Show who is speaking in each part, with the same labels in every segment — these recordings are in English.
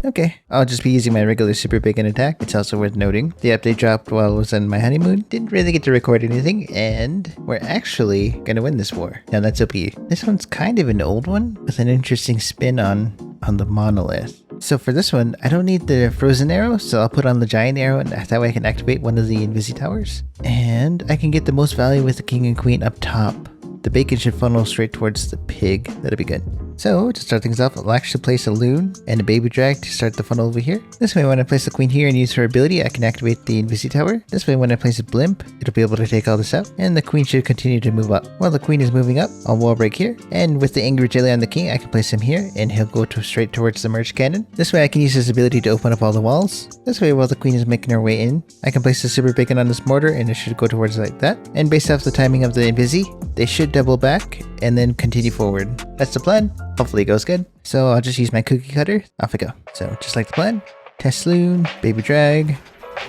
Speaker 1: Okay, I'll just be using my regular super bacon attack. It's also worth noting, the update dropped while I was on my honeymoon. Didn't really get to record anything, and we're actually gonna win this war. Now that's OP. This one's kind of an old one, with an interesting spin on the monolith. So for this one, I don't need the frozen arrow, so I'll put on the giant arrow, and that way I can activate one of the invisi towers. And I can get the most value with the king and queen up top. The bacon should funnel straight towards the pig. That'll be good. So, to start things off, I'll actually place a loon and a baby drag to start the funnel over here. This way, when I place the queen here and use her ability, I can activate the invisi tower. This way, when I place a blimp, it'll be able to take all this out, and the queen should continue to move up. While the queen is moving up, I'll wall break here, and with the angry jelly on the king, I can place him here, and he'll go straight towards the merge cannon. This way, I can use his ability to open up all the walls. This way, while the queen is making her way in, I can place the super bacon on this mortar, and it should go towards like that. And based off the timing of the invisi, they should double back, and then continue forward. That's the plan. Hopefully it goes good. So I'll just use my cookie cutter. Off I go. So just like the plan. Test loon, baby drag,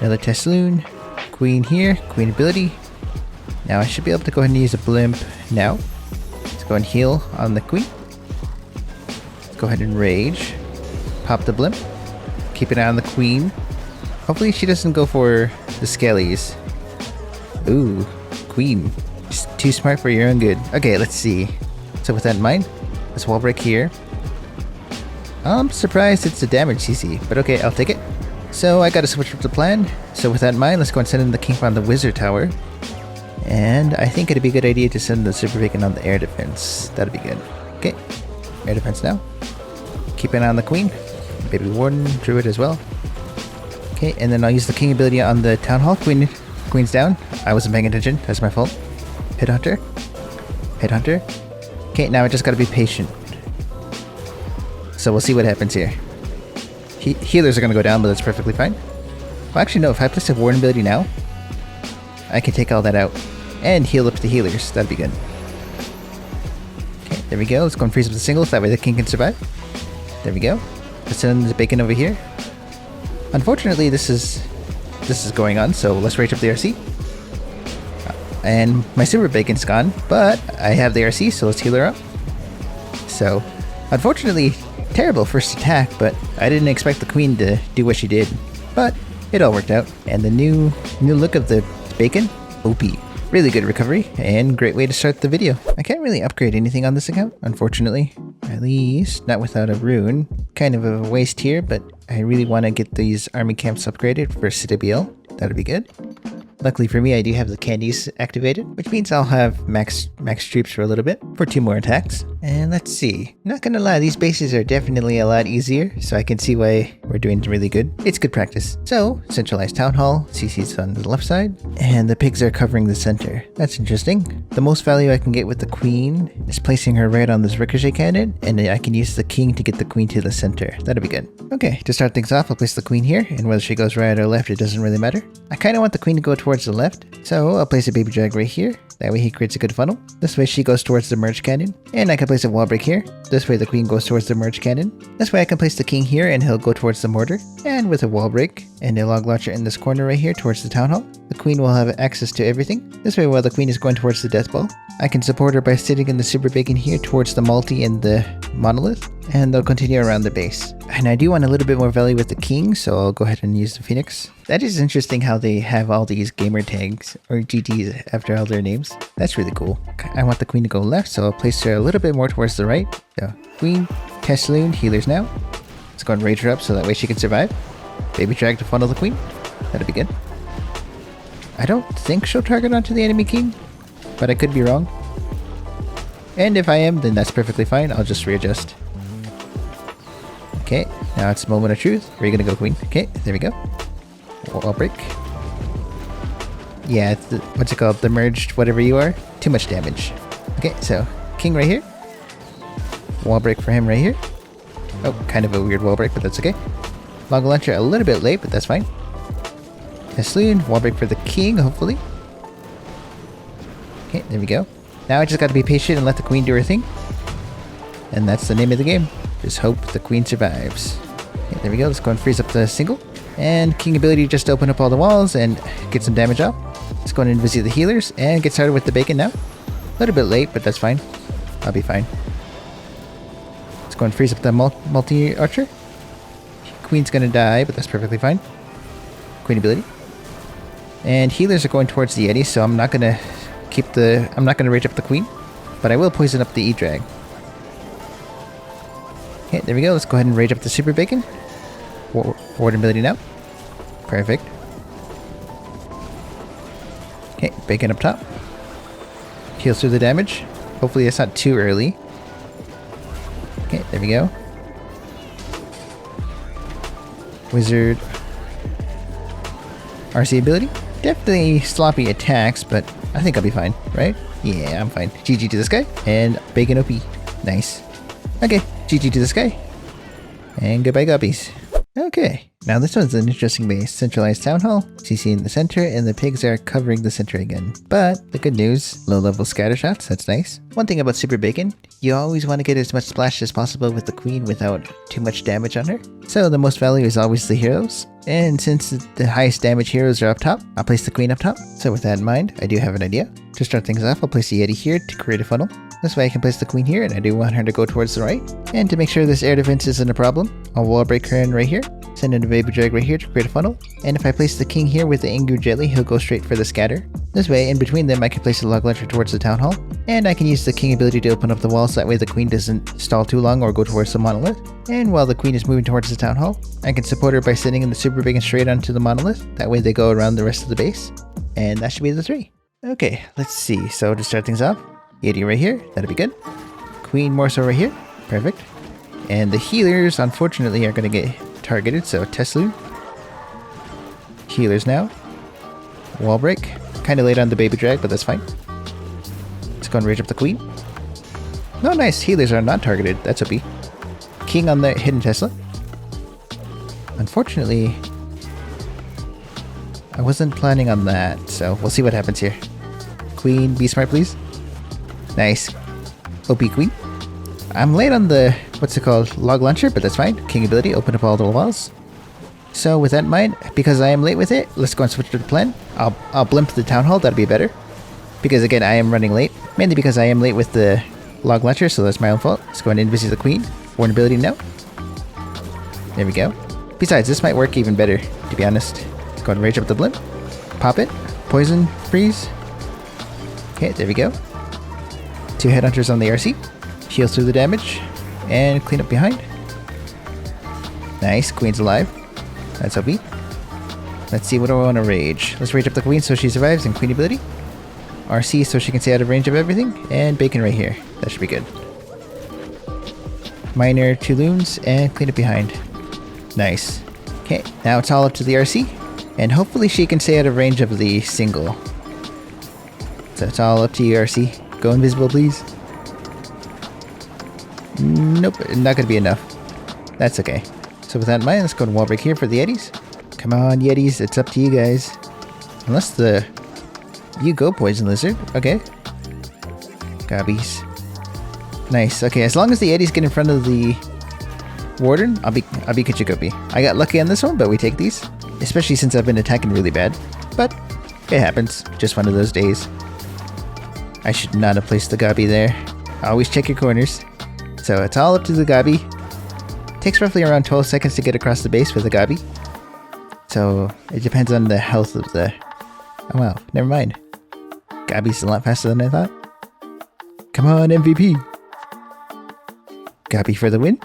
Speaker 1: another test loon, queen here, queen ability. Now I should be able to go ahead and use a blimp now. Let's go and heal on the queen. Let's go ahead and rage. Pop the blimp. Keep an eye on the queen. Hopefully she doesn't go for the skellies. Ooh, queen. Just too smart for your own good. Okay, let's see. So with that in mind, let's wall break here. I'm surprised it's a damage CC, but okay, I'll take it. So I gotta switch up the plan. So with that in mind, let's go and send in the king on the wizard tower. And I think it'd be a good idea to send the super bacon on the air defense. That'd be good. Okay, air defense now. Keep an eye on the queen. Baby warden, druid as well. Okay, and then I'll use the king ability on the town hall. Queen's down. I wasn't paying attention. That's my fault. Hit hunter. Hit hunter. Okay, now I just gotta be patient. So we'll see what happens here. Healers are gonna go down, but that's perfectly fine. Well, actually, no. If I place a warden ability now, I can take all that out and heal up the healers. That'd be good. Okay, there we go. Let's go and freeze up the singles. That way the king can survive. There we go. Let's send the bacon over here. Unfortunately, this is going on. So let's rage up the RC. And my super bacon's gone, but I have the RC, so let's heal her up. So, unfortunately, terrible first attack, but I didn't expect the queen to do what she did. But it all worked out. And the new look of the bacon, OP. Really good recovery, and great way to start the video. I can't really upgrade anything on this account, unfortunately. At least, not without a rune. Kind of a waste here, but I really want to get these army camps upgraded for CWL. That'd be good. Luckily for me, I do have the candies activated, which means I'll have max troops for a little bit, for 2 more attacks. And let's see. Not gonna lie, these bases are definitely a lot easier, so I can see why we're doing really good. It's good practice. So, centralized town hall, CC's on the left side, and the pigs are covering the center. That's interesting. The most value I can get with the queen is placing her right on this ricochet cannon, and I can use the king to get the queen to the center. That'll be good. Okay, to start things off, I'll place the queen here, and whether she goes right or left, it doesn't really matter. I kind of want the queen to go towards the left, so I'll place a baby drag right here. That way he creates a good funnel. This way she goes towards the merge cannon, and I can place a wall break here. This way the queen goes towards the merge cannon. This way I can place the king here, and he'll go towards the mortar. And with a wall break and a log launcher in this corner right here towards the town hall, the queen will have access to everything. This way, while the queen is going towards the death ball, I can support her by sitting in the super bacon here towards the multi and the monolith, and they'll continue around the base. And I do want a little bit more value with the king, so I'll go ahead and use the phoenix. That is interesting how they have all these gamer tags, or GTs, after all their names. That's really cool. I want the queen to go left, so I'll place her a little bit more towards the right. So, queen, test loon, healers now. Let's go and rage her up so that way she can survive. Baby drag to funnel the queen. That'll be good. I don't think she'll target onto the enemy king, but I could be wrong. And if I am, then that's perfectly fine. I'll just readjust. Okay, now it's a moment of truth. Where are you gonna go, queen? Okay, there we go. Wall break. Yeah, it's the, what's it called? The merged whatever you are. Too much damage. Okay, so king right here. Wall break for him right here. Oh, kind of a weird wall break, but that's okay. Log launcher a little bit late, but that's fine. Tesloon, wall break for the king, hopefully. Okay, there we go. Now I just gotta be patient and let the queen do her thing. And that's the name of the game. Just hope the queen survives. Okay, there we go. Let's go and freeze up the single. And king ability just to open up all the walls and get some damage off. Let's go and visit the healers and get started with the bacon now. A little bit late, but that's fine. I'll be fine. Let's go and freeze up the multi-archer. queen's gonna die, but that's perfectly fine. Queen ability. And healers are going towards the Yeti, so I'm not gonna rage up the queen, but I will poison up the E-Drag. Okay, there we go. Let's go ahead and rage up the Super Bacon. Warden ability now. Perfect. Okay, Bacon up top. Heals through the damage. Hopefully it's not too early. Okay, there we go. Wizard. RC ability. Definitely sloppy attacks, but I think I'll be fine, right? Yeah, I'm fine. GG to this guy. And Bacon OP. Nice. Okay, GG to this guy. And goodbye, guppies. Okay, now this one's an interesting base. Centralized Town Hall, CC in the center, and the pigs are covering the center again. But the good news, low level scatter shots, that's nice. One thing about Super Bacon, you always want to get as much splash as possible with the queen without too much damage on her. So the most value is always the heroes. And since the highest damage heroes are up top, I'll place the queen up top. So with that in mind, I do have an idea. To start things off, I'll place the Yeti here to create a funnel. This way I can place the queen here, and I do want her to go towards the right. And to make sure this air defense isn't a problem, I'll wall break her in right here. Send in a baby drag right here to create a funnel. And if I place the king here with the Ingu Jelly, he'll go straight for the scatter. This way, in between them, I can place a log launcher towards the town hall. And I can use the king ability to open up the walls, so that way the queen doesn't stall too long or go towards the monolith. And while the queen is moving towards the town hall, I can support her by sending in the Super Bacon straight onto the monolith. That way they go around the rest of the base. And that should be the 3. Okay, let's see. So to start things off, Yeti right here, that'll be good. Queen more so right here, perfect. And the healers, unfortunately, are going to get targeted, so Tesla. Healers now. Wall break. Kind of late on the baby drag, but that's fine. Let's go and rage up the queen. No, nice. Healers are not targeted. That's OP. King on the hidden Tesla. Unfortunately, I wasn't planning on that, so we'll see what happens here. Queen, be smart, please. Nice. OP queen. I'm late on the, what's it called, log launcher, but that's fine. King ability, open up all the walls. So with that in mind, because I am late with it, let's go and switch to the plan. I'll blimp the town hall, that'll be better. Because again, I am running late. Mainly because I am late with the log launcher, so that's my own fault. Let's go and invis the queen. Warden ability now. There we go. Besides, this might work even better, to be honest. Let's go and rage up the blimp. Pop it. Poison. Freeze. Okay, there we go. 2 headhunters on the RC. Heals through the damage. And clean up behind. Nice. Queen's alive. That's OP. Let's see, what do I want to rage? Let's rage up the queen so she survives, and queen ability. RC so she can stay out of range of everything. And bacon right here. That should be good. Minor 2 loons and clean up behind. Nice. Okay, now it's all up to the RC. And hopefully she can stay out of range of the single. So it's all up to you, RC. Go invisible, please. Nope, not going to be enough. That's okay. So with that in mind, let's go to wall break here for the Yetis. Come on, Yetis, it's up to you guys. Unless the... You go, Poison Lizard. Okay. Gobbies. Nice. Okay, as long as the Yetis get in front of the Warden, I'll be Kichikopi. I got lucky on this one, but we take these. Especially since I've been attacking really bad. But it happens. Just one of those days. I should not have placed the Gobby there. Always check your corners. So it's all up to the Gobby. Takes roughly around 12 seconds to get across the base with the Gobby. So it depends on the health of the... Oh wow, never mind. Gobby's a lot faster than I thought. Come on, MVP! Gobby for the win.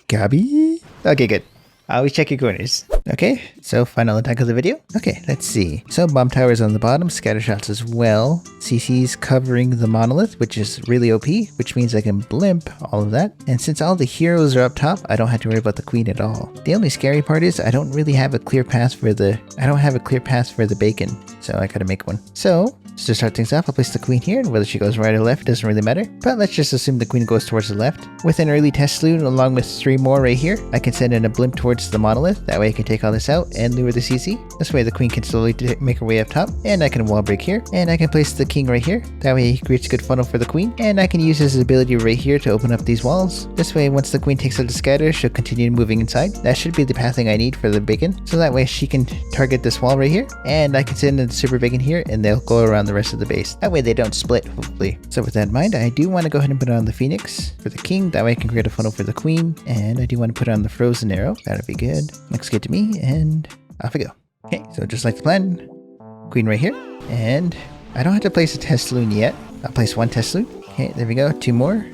Speaker 1: Gobby? Okay, good. Always check your corners. Okay, so final attack of the video. Okay, let's see. So bomb towers on the bottom, scatter shots as well. CC's covering the monolith, which is really OP, which means I can blimp all of that. And since all the heroes are up top, I don't have to worry about the queen at all. The only scary part is I don't really have a clear path for the... bacon, so I gotta make one. So, to start things off, I'll place the queen here, and whether she goes right or left doesn't really matter. But let's just assume the queen goes towards the left. With an early test loon, along with 3 more right here, I can send in a blimp towards the monolith. That way I can take all this out and lure the CC. This way the queen can slowly make her way up top, and I can wall break here, and I can place the king right here. That way he creates a good funnel for the queen, and I can use his ability right here to open up these walls. This way, once the queen takes out the scatter, she'll continue moving inside. That should be the pathing I need for the bacon, so that way she can target this wall right here, and I can send in the super bacon here, and they'll go around the rest of the base. That way they don't split, hopefully. So with that in mind, I do want to go ahead and put it on the Phoenix for the king. That way I can create a funnel for the queen. And I do want to put it on the frozen arrow. That'll be good. Looks good to me. And off we go. Okay, so just like the plan, queen right here. And I don't have to place a test loon yet. I'll place one test loon. Okay, there we go. 2 more.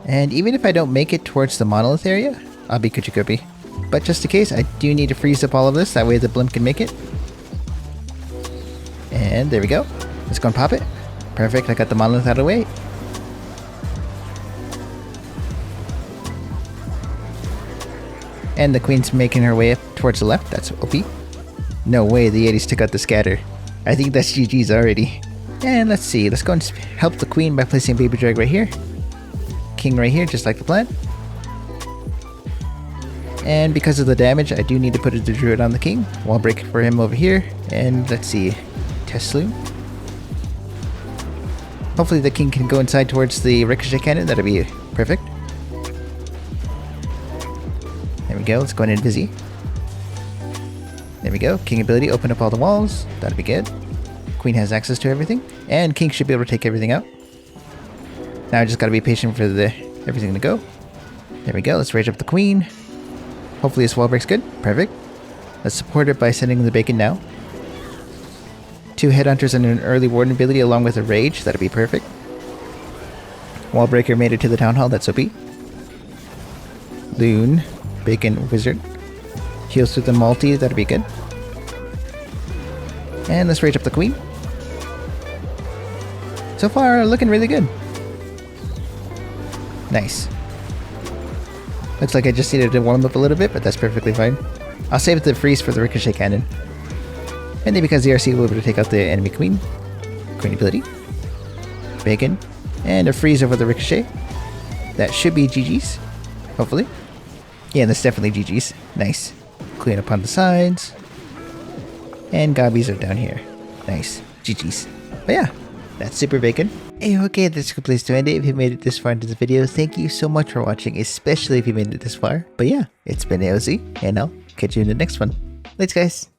Speaker 1: And even if I don't make it towards the monolith area, I'll be Kuchikopi. But just in case, I do need to freeze up all of this. That way the blimp can make it. And there we go. Let's go and pop it. Perfect. I got the monolith out of the way. And the queen's making her way up towards the left. That's OP. No way the Yetis took out the scatter. I think that's GG's already. And let's see. Let's go and help the queen by placing baby drag right here. King right here, just like the plan. And because of the damage, I do need to put a druid on the king. Wall break for him over here. And let's see. Test loon. Hopefully the king can go inside towards the ricochet cannon. That'll be perfect. There we go. Let's go and Invisi. There we go. King ability, open up all the walls. That'll be good. Queen has access to everything. And king should be able to take everything out. Now I just gotta be patient for everything to go. There we go. Let's rage up the queen. Hopefully this wall breaks good. Perfect. Let's support it by sending the bacon now. 2 headhunters and an early warden ability along with a rage. That'd be perfect. Wall breaker made it to the town hall. That's OP. Loon. Bacon wizard. Heals through the multi. That'd be good. And let's rage up the queen. So far, looking really good. Nice. Looks like I just needed to warm up a little bit, but that's perfectly fine. I'll save the freeze for the ricochet cannon. And then because the RC will be able to take out the enemy queen. Queen ability. Bacon. And a freeze over the ricochet. That should be GG's. Hopefully. Yeah, that's definitely GG's. Nice. Clean up on the sides. And gobbies are down here. Nice. GG's. But yeah, that's super bacon. Hey, okay, that's a good place to end it. If you made it this far into the video, thank you so much for watching, especially if you made it this far. But yeah, it's been AOZ, and I'll catch you in the next one. Thanks, guys.